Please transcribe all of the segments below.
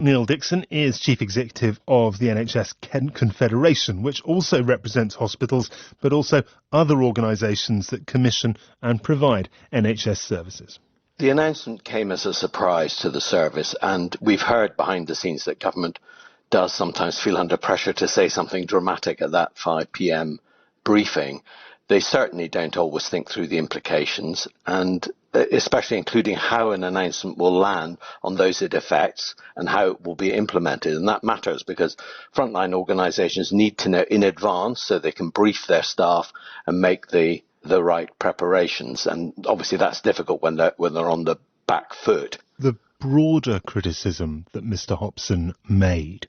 Niall Dickson is Chief Executive of the NHS Confederation, which also represents hospitals, but also other organisations that commission and provide NHS services. The announcement came as a surprise to the service, and we've heard behind the scenes that government does sometimes feel under pressure to say something dramatic at that 5 p.m. briefing. They certainly don't always think through the implications, and especially including how an announcement will land on those it affects and how it will be implemented. And that matters because frontline organisations need to know in advance so they can brief their staff and make the right preparations. And obviously that's difficult when they're on the back foot. The broader criticism that Mr. Hobson made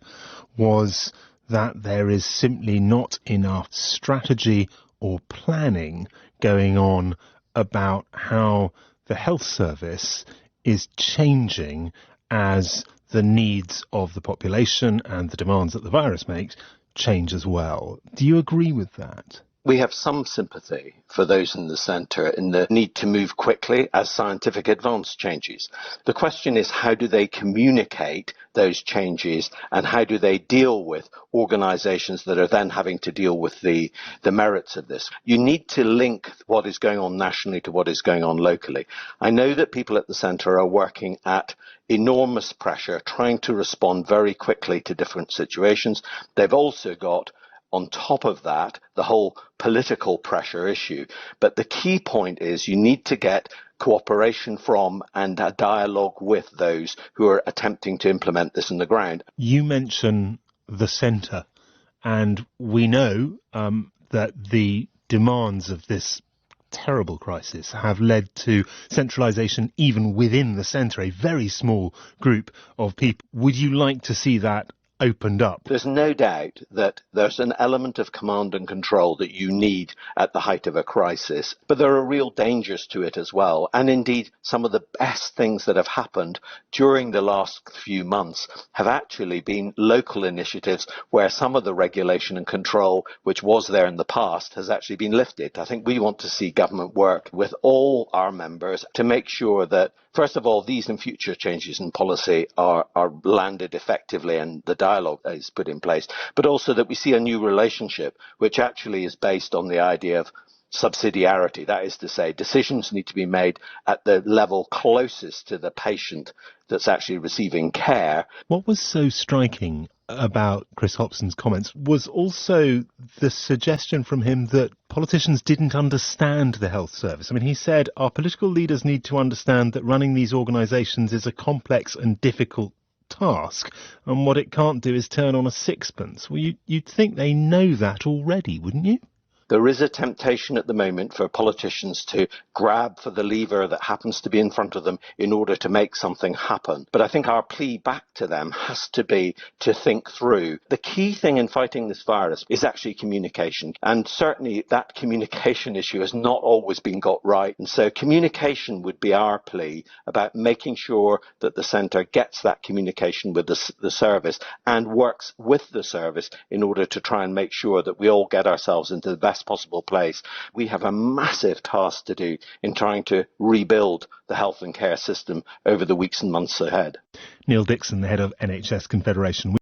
was that there is simply not enough strategy or planning going on about how the health service is changing as the needs of the population and the demands that the virus makes change as well. Do you agree with that? We have some sympathy for those in the centre in the need to move quickly as scientific advance changes. The question is, how do they communicate those changes and how do they deal with organisations that are then having to deal with the merits of this? You need to link what is going on nationally to what is going on locally. I know that people at the centre are working at enormous pressure, trying to respond very quickly to different situations. They've also got on top of that, the whole political pressure issue. But the key point is you need to get cooperation from and a dialogue with those who are attempting to implement this on the ground. You mention the centre, and we know that the demands of this terrible crisis have led to centralisation even within the centre, a very small group of people. Would you like to see that opened up? There's no doubt that there's an element of command and control that you need at the height of a crisis, but there are real dangers to it as well. And indeed, some of the best things that have happened during the last few months have actually been local initiatives where some of the regulation and control which was there in the past has actually been lifted. I think we want to see government work with all our members to make sure that, first of all, these and future changes in policy are landed effectively and the dialogue is put in place, but also that we see a new relationship which actually is based on the idea of subsidiarity. That is to say, decisions need to be made at the level closest to the patient that's actually receiving care. What was so striking about Chris Hobson's comments was also the suggestion from him that politicians didn't understand the health service. I mean, he said our political leaders need to understand that running these organisations is a complex and difficult task, and what it can't do is turn on a sixpence. Well, you'd think they know that already, wouldn't you? There is a temptation at the moment for politicians to grab for the lever that happens to be in front of them in order to make something happen. But I think our plea back to them has to be to think through. The key thing in fighting this virus is actually communication. And certainly that communication issue has not always been got right. And so communication would be our plea about making sure that the centre gets that communication with the service and works with the service in order to try and make sure that we all get ourselves into the best possible place. We have a massive task to do in trying to rebuild the health and care system over the weeks and months ahead. Niall Dickson, the head of NHS Confederation.